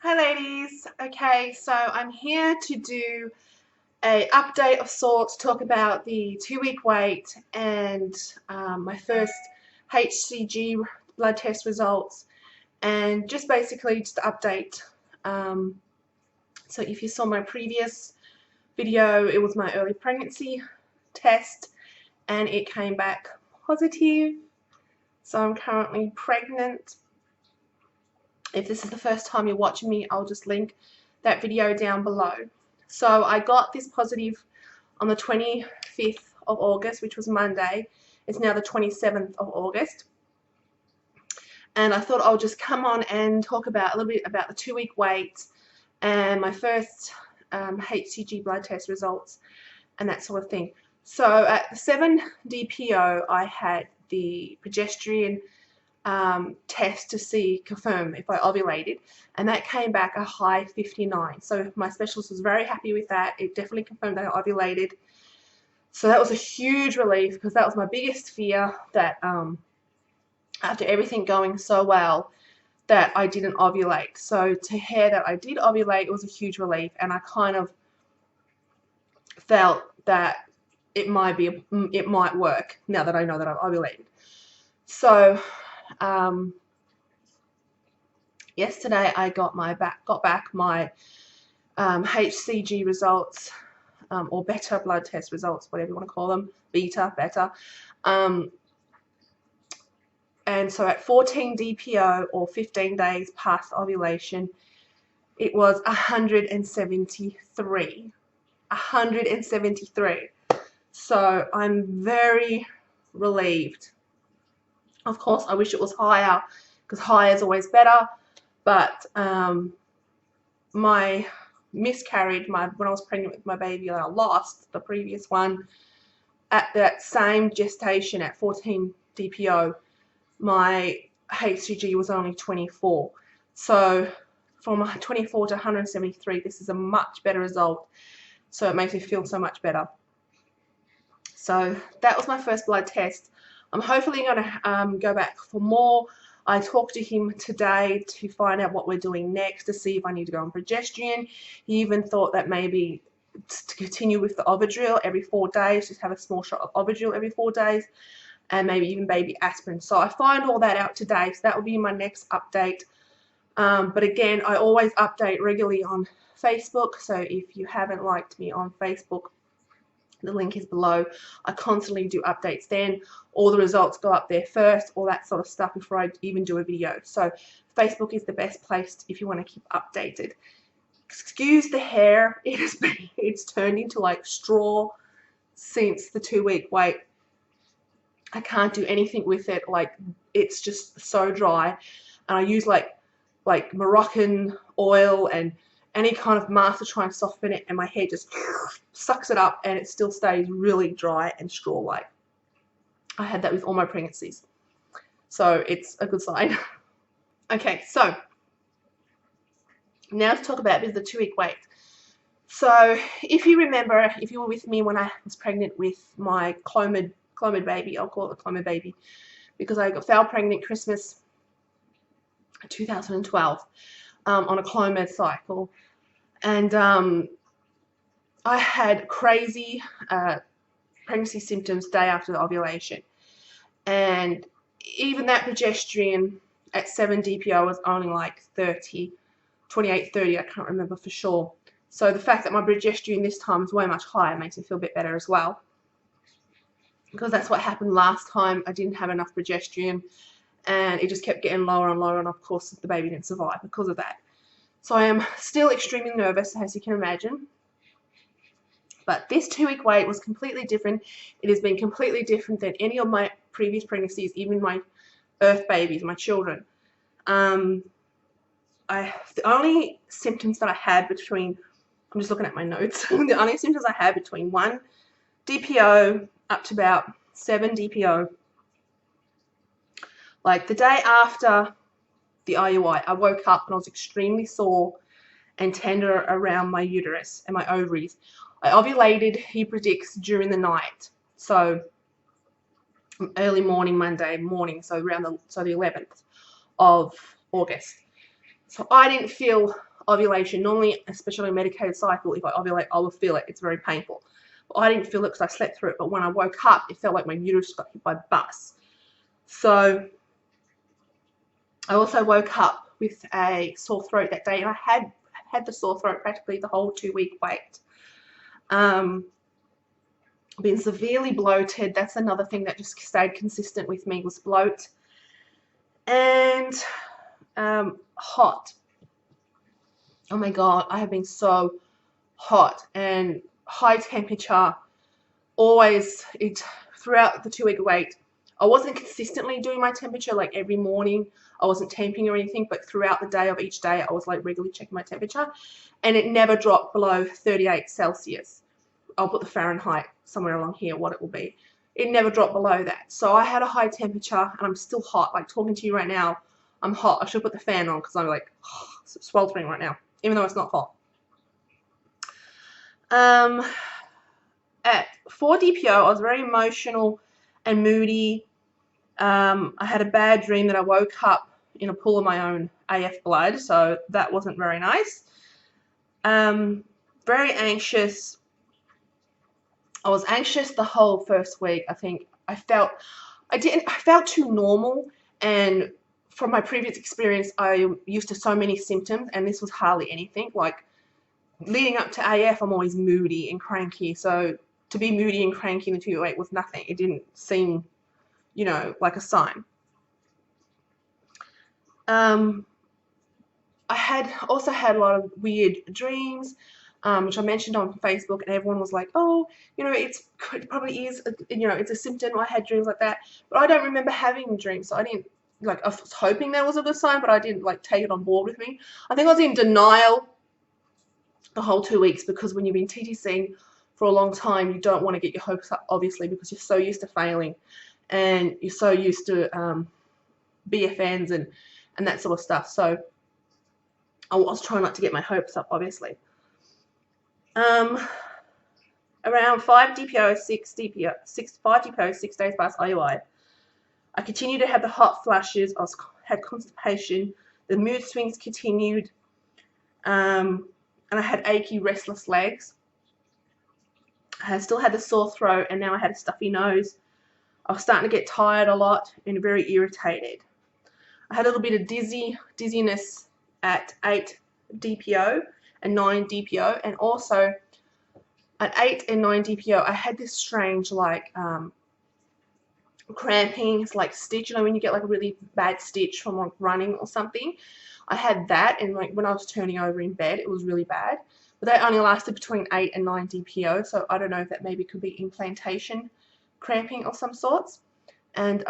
Hi ladies. Okay, so I'm here to do a update of sorts, talk about the 2-week wait and my first HCG blood test results, and just basically just update. So if you saw my previous video, it was my early pregnancy test and it came back positive. So I'm currently pregnant. If this is the first time you're watching me, I'll just link that video down below. So I got this positive on the 25th of August, which was Monday. It's now the 27th of August. And I thought I'll just come on and talk about a little bit about the 2-week wait and my first HCG blood test results and that sort of thing. So at the 7 DPO, I had the progesterone test to confirm if I ovulated, and that came back a high 59. So my specialist was very happy with that. It definitely confirmed that I ovulated. So that was a huge relief, because that was my biggest fear, that after everything going so well, that I didn't ovulate. So to hear that I did ovulate, it was a huge relief, and I kind of felt that it might work now that I know that I've ovulated. So yesterday I got back my HCG results, or beta blood test results, whatever you want to call them, beta. And so at 14 DPO, or 15 days past ovulation, it was 173. 173. So I'm very relieved. Of course, I wish it was higher, because higher is always better. But my miscarriage, when I was pregnant with my baby that I lost, the previous one, at that same gestation at 14 DPO, my HCG was only 24. So from 24 to 173, this is a much better result. So it makes me feel so much better. So that was my first blood test. I'm hopefully going to go back for more. I talked to him today to find out what we're doing next, to see if I need to go on progesterone. He even thought that maybe to continue with the Ovidril every 4 days, just have a small shot of Ovidril every 4 days, and maybe even baby aspirin. So I find all that out today, so that will be my next update. But again, I always update regularly on Facebook, so if you haven't liked me on Facebook, the link is below. I constantly do updates then. All the results go up there first, all that sort of stuff, before I even do a video. So Facebook is the best place if you want to keep updated. Excuse the hair. It's turned into like straw since the 2-week wait. I can't do anything with it. Like, it's just so dry. And I use like Moroccan oil and any kind of mask to try and soften it, and my hair just sucks it up, and it still stays really dry and straw-like. I had that with all my pregnancies, so it's a good sign. Okay, so now to talk about the 2-week wait. So if you remember, if you were with me when I was pregnant with my Clomid baby, I'll call it a Clomid baby, because I fell pregnant Christmas 2012 on a Clomid cycle. And I had crazy pregnancy symptoms day after the ovulation. And even that progesterone at 7 DPO was only like 30, 28, 30, I can't remember for sure. So the fact that my progesterone this time is way much higher makes me feel a bit better as well. Because that's what happened last time. I didn't have enough progesterone, and it just kept getting lower and lower, and of course the baby didn't survive because of that. So I am still extremely nervous, as you can imagine. But this 2-week wait was completely different. It has been completely different than any of my previous pregnancies, even my earth babies, my children. The only symptoms that I had between, I'm just looking at my notes, the only symptoms I had between 1 DPO up to about 7 DPO, like the day after the IUI, I woke up and I was extremely sore and tender around my uterus and my ovaries. I ovulated, he predicts, during the night, so early morning, Monday morning, so the 11th of August. So I didn't feel ovulation. Normally, especially a medicated cycle, if I ovulate, I will feel it. It's very painful. But I didn't feel it because I slept through it. But when I woke up, it felt like my uterus got hit by a bus. So I also woke up with a sore throat that day, and I had the sore throat practically the whole 2-week wait. Been severely bloated. That's another thing that just stayed consistent with me, was bloat. And hot. Oh my God, I have been so hot and high temperature. Always, throughout the 2-week wait. I wasn't consistently doing my temperature like every morning. I wasn't temping or anything, but throughout the day of each day, I was like regularly checking my temperature, and it never dropped below 38 Celsius. I'll put the Fahrenheit somewhere along here, what it will be. It never dropped below that. So I had a high temperature, and I'm still hot. Like talking to you right now, I'm hot. I should put the fan on because I'm like sweltering right now, even though it's not hot. At 4 DPO, I was very emotional and moody. I had a bad dream that I woke up in a pool of my own AF blood, so that wasn't very nice. Very anxious. I was anxious the whole first week. I think I felt too normal, and from my previous experience, I'm used to so many symptoms, and this was hardly anything. Like leading up to AF, I'm always moody and cranky, so to be moody and cranky in the 2-week was nothing. It didn't seem, you know, like a sign. I also had a lot of weird dreams, which I mentioned on Facebook, and everyone was like, oh, you know, it probably is, you know, it's a symptom. I had dreams like that, but I don't remember having dreams, so I didn't, like, I was hoping that was a good sign, but I didn't, like, take it on board with me. I think I was in denial the whole 2 weeks, because when you've been TTCing for a long time, you don't want to get your hopes up, obviously, because you're so used to failing, and you're so used to BFNs and that sort of stuff. So I was trying not to get my hopes up, obviously. Around 5 DPO, 6 DPO, 5 DPO, 6 days past IUI, I continued to have the hot flashes. I had constipation. The mood swings continued. And I had achy, restless legs. I still had the sore throat, and now I had a stuffy nose. I was starting to get tired a lot and very irritated. I had a little bit of dizziness at 8 DPO and 9 DPO, and also at 8 and 9 DPO, I had this strange, like, cramping. It's like stitch, you know, when you get like a really bad stitch from like running or something. I had that, and like when I was turning over in bed, it was really bad. But that only lasted between 8 and 9 DPO, so I don't know if that maybe could be implantation cramping of some sorts. And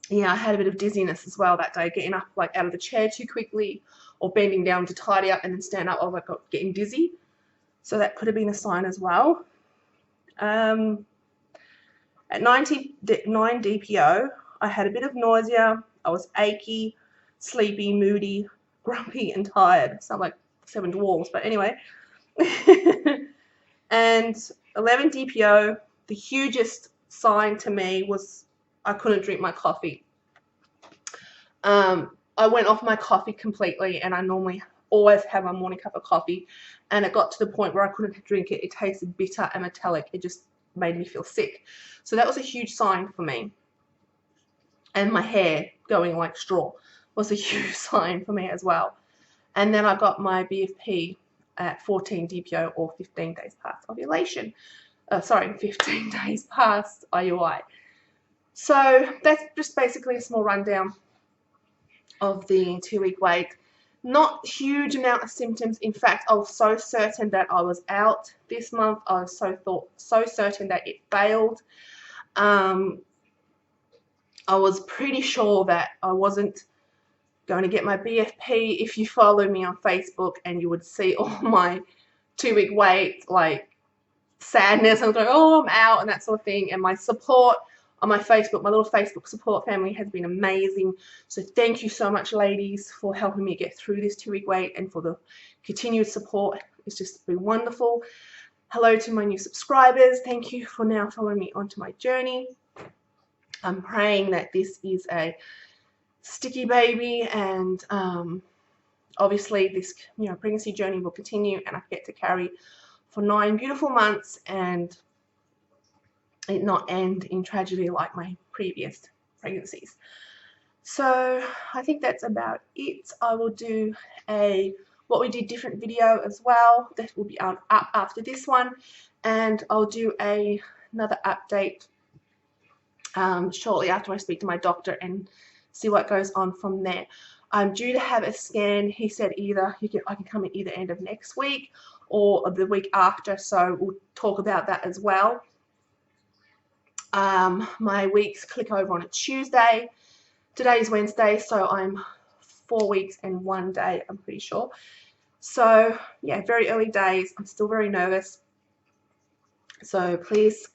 yeah, I had a bit of dizziness as well that day, getting up like out of the chair too quickly, or bending down to tidy up and then stand up. I was like getting dizzy, so that could have been a sign as well. At 9 DPO, I had a bit of nausea. I was achy, sleepy, moody, grumpy, and tired. Sound like 7 dwarves, but anyway. And 11 DPO, the hugest sign to me was I couldn't drink my coffee. I went off my coffee completely, and I normally always have my morning cup of coffee, and it got to the point where I couldn't drink it. It tasted bitter and metallic. It just made me feel sick. So that was a huge sign for me. And my hair going like straw was a huge sign for me as well. And then I got my BFP at 14 DPO, or 15 days past ovulation. 15 days past IUI. So that's just basically a small rundown of the 2-week wait. Not huge amount of symptoms. In fact, I was so certain that I was out this month. I was so certain that it failed. I was pretty sure that I wasn't going to get my BFP. If you follow me on Facebook, and you would see all my 2-week wait, like sadness, I was like, oh, I'm out, and that sort of thing. And my support on my Facebook, my little Facebook support family, has been amazing. So thank you so much, ladies, for helping me get through this 2-week wait, and for the continued support. It's just been wonderful. Hello to my new subscribers. Thank you for now following me onto my journey. I'm praying that this is a sticky baby, and obviously this pregnancy journey will continue, and I get to carry for 9 beautiful months and it not end in tragedy like my previous pregnancies. So I think that's about it. I will do a what we did different video as well. That will be up after this one, and I'll do another update shortly after I speak to my doctor and see what goes on from there. I'm due to have a scan. He said either I can come in either end of next week or the week after, so we'll talk about that as well. My weeks click over on a Tuesday. Today's Wednesday, so I'm 4 weeks and 1 day, I'm pretty sure. So yeah, very early days. I'm still very nervous. So please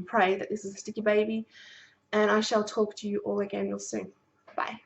pray that this is a sticky baby, and I shall talk to you all again real soon. Bye.